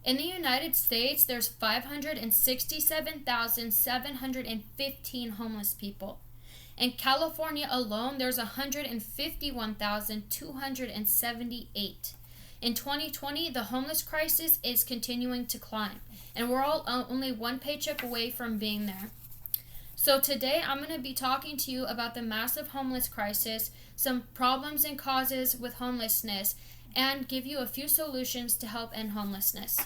In the United States, there's 567,715 homeless people. In California alone, there's 151,278. In 2020, the homeless crisis is continuing to climb, and we're all only one paycheck away from being there. So today, I'm going to be talking to you about the massive homeless crisis, some problems and causes with homelessness, and give you a few solutions to help end homelessness.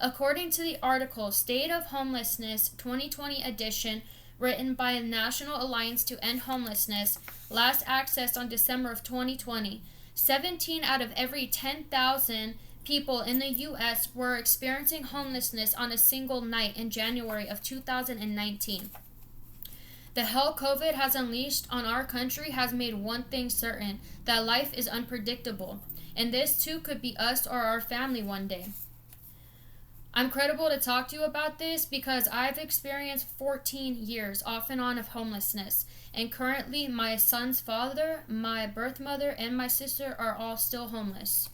According to the article State of Homelessness 2020 edition, written by the National Alliance to End Homelessness, last accessed on December of 2020, 17 out of every 10,000 people in the U.S. were experiencing homelessness on a single night in January of 2019. The hell COVID has unleashed on our country has made one thing certain, that life is unpredictable, and this too could be us or our family one day. I'm credible to talk to you about this because I've experienced 14 years off and on of homelessness, and currently my son's father, my birth mother, and my sister are all still homeless.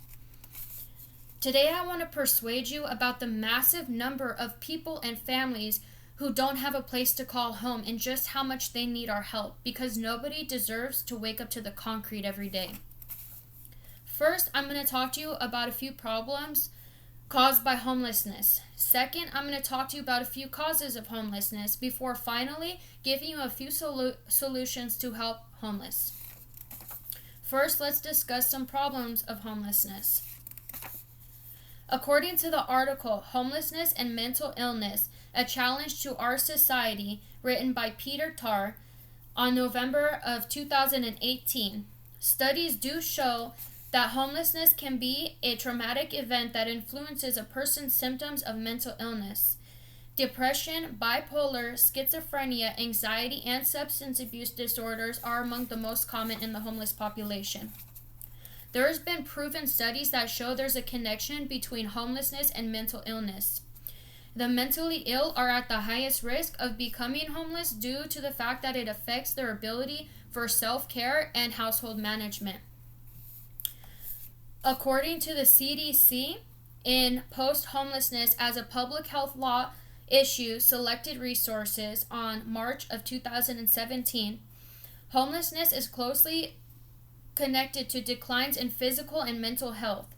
Today I want to persuade you about the massive number of people and families who don't have a place to call home and just how much they need our help, because nobody deserves to wake up to the concrete every day. First, I'm going to talk to you about a few problems caused by homelessness. Second, I'm going to talk to you about a few causes of homelessness before finally giving you a few solutions to help homeless. First, let's discuss some problems of homelessness. According to the article Homelessness and Mental Illness, a Challenge to Our Society, written by Peter Tarr on November of 2018, studies do show that homelessness can be a traumatic event that influences a person's symptoms of mental illness. Depression, bipolar, schizophrenia, anxiety, and substance abuse disorders are among the most common in the homeless population. There has been proven studies that show there's a connection between homelessness and mental illness. The mentally ill are at the highest risk of becoming homeless due to the fact that it affects their ability for self-care and household management. According to the CDC, in Post-Homelessness as a Public Health Law issue selected resources on March of 2017, homelessness is closely connected to declines in physical and mental health.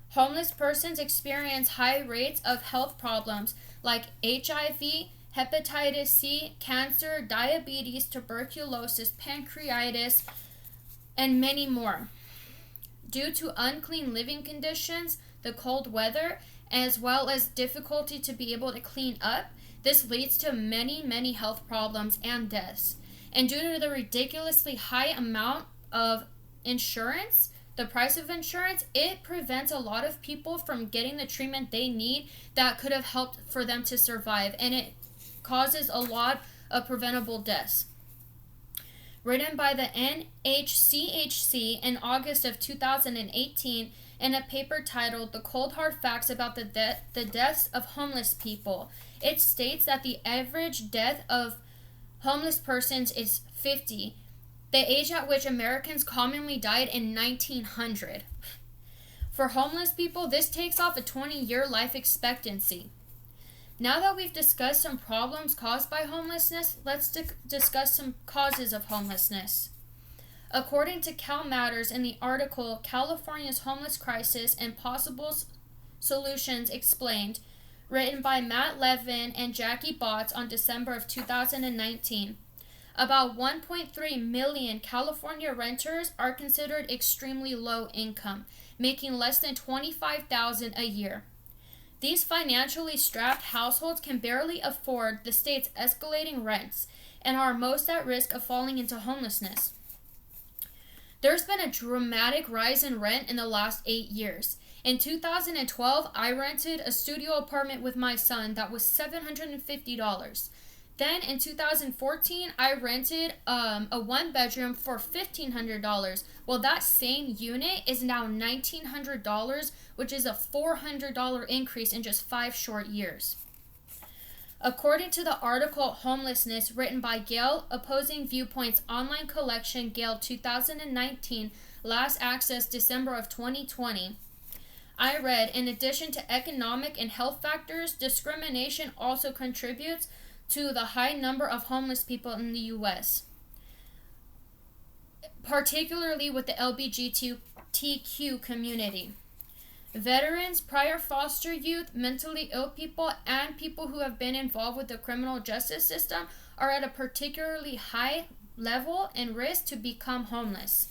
Homeless persons experience high rates of health problems like HIV, hepatitis C, cancer, diabetes, tuberculosis, pancreatitis, and many more. Due to unclean living conditions, the cold weather, as well as difficulty to be able to clean up, this leads to many health problems and deaths. And due to the ridiculously high amount of insurance, the price of insurance, it prevents a lot of people from getting the treatment they need that could have helped for them to survive, and it causes a lot of preventable deaths. Written by the NHCHC in August of 2018 in a paper titled The Cold Hard Facts About the Deaths of Homeless People, it states that the average death of homeless persons is 50, the age at which Americans commonly died in 1900. For homeless people, this takes off a 20-year life expectancy. Now that we've discussed some problems caused by homelessness, let's discuss some causes of homelessness. According to CalMatters in the article California's Homeless Crisis and Possible Solutions Explained, written by Matt Levin and Jackie Botts on December of 2019, about 1.3 million California renters are considered extremely low income, making less than $25,000 a year. These financially strapped households can barely afford the state's escalating rents and are most at risk of falling into homelessness. There's been a dramatic rise in rent in the last 8 years. In 2012, I rented a studio apartment with my son that was $750. Then in 2014, I rented a one-bedroom for $1,500. Well, that same unit is now $1,900, which is a $400 increase in just 5 short years. According to the article Homelessness, written by Gale Opposing Viewpoints online collection Gale 2019, last accessed December of 2020, I read, in addition to economic and health factors, discrimination also contributes to the high number of homeless people in the U.S., particularly with the LGBTQ community. Veterans, prior foster youth, mentally ill people, and people who have been involved with the criminal justice system are at a particularly high level and risk to become homeless.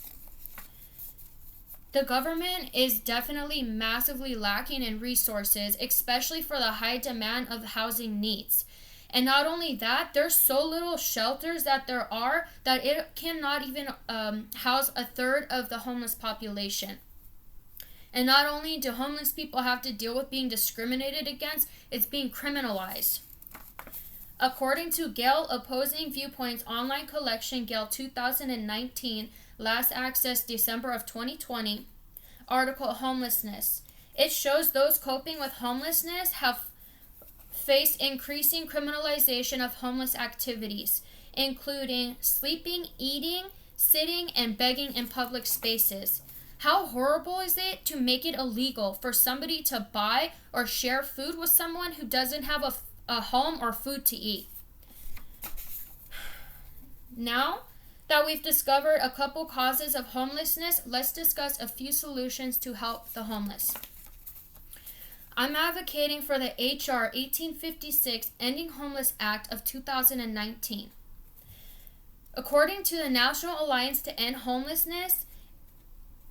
The government is definitely massively lacking in resources, especially for the high demand of housing needs. And not only that, there's so little shelters that there are that it cannot even house a third of the homeless population. And not only do homeless people have to deal with being discriminated against, it's being criminalized. According to Gale Opposing Viewpoints online collection, Gale 2019, last accessed December of 2020, article Homelessness. It shows those coping with homelessness have faced increasing criminalization of homeless activities, including sleeping, eating, sitting, and begging in public spaces. How horrible is it to make it illegal for somebody to buy or share food with someone who doesn't have a home or food to eat? Now that we've discovered a couple causes of homelessness, let's discuss a few solutions to help the homeless. I'm advocating for the H.R. 1856 Ending Homeless Act of 2019. According to the National Alliance to End Homelessness,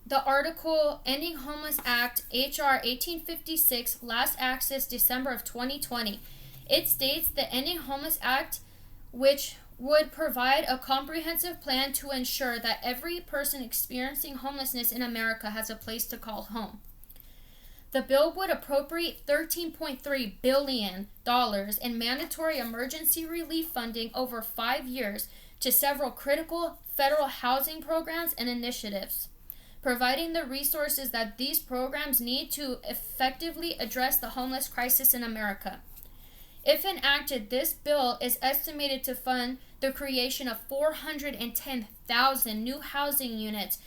the article Ending Homeless Act, H.R. 1856, last accessed December of 2020. It states the Ending Homeless Act, which would provide a comprehensive plan to ensure that every person experiencing homelessness in America has a place to call home. The bill would appropriate $13.3 billion in mandatory emergency relief funding over 5 years to several critical federal housing programs and initiatives, providing the resources that these programs need to effectively address the homeless crisis in America. If enacted, this bill is estimated to fund the creation of 410,000 new housing units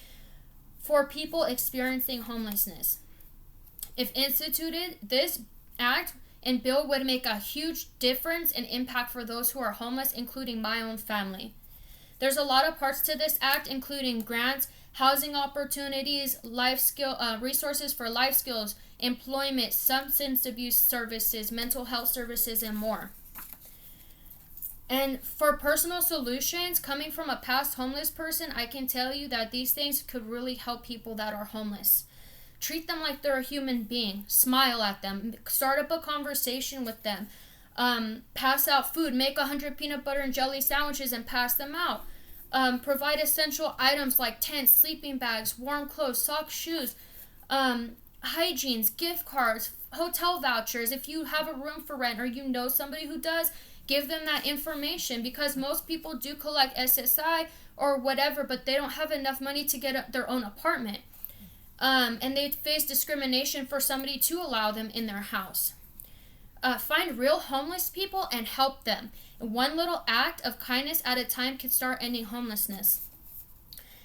for people experiencing homelessness. If instituted, this act and bill would make a huge difference and impact for those who are homeless, including my own family. There's a lot of parts to this act, including grants, housing opportunities, resources for life skills, employment, substance abuse services, mental health services, and more. And for personal solutions, coming from a past homeless person, I can tell you that these things could really help people that are homeless. Treat them like they're a human being. Smile at them. Start up a conversation with them. Pass out food. Make 100 peanut butter and jelly sandwiches and pass them out. Provide essential items like tents, sleeping bags, warm clothes, socks, shoes, hygienes, gift cards, hotel vouchers. If you have a room for rent or you know somebody who does, give them that information, because most people do collect SSI or whatever, but they don't have enough money to get their own apartment. And they face discrimination for somebody to allow them in their house. Find real homeless people and help them. One little act of kindness at a time can start ending homelessness.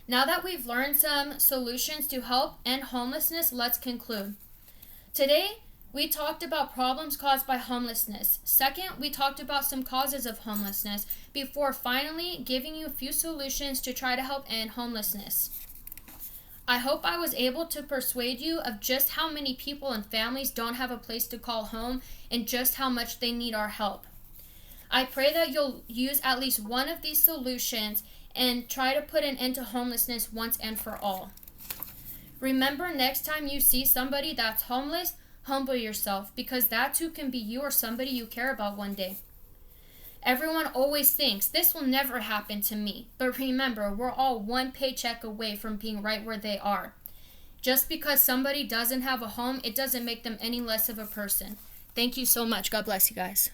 Now that we've learned some solutions to help end homelessness, let's conclude. Today, we talked about problems caused by homelessness. Second, we talked about some causes of homelessness before finally giving you a few solutions to try to help end homelessness. I hope I was able to persuade you of just how many people and families don't have a place to call home and just how much they need our help. I pray that you'll use at least one of these solutions and try to put an end to homelessness once and for all. Remember, next time you see somebody that's homeless, humble yourself, because that too can be you or somebody you care about one day. Everyone always thinks, this will never happen to me. But remember, we're all one paycheck away from being right where they are. Just because somebody doesn't have a home, it doesn't make them any less of a person. Thank you so much. God bless you guys.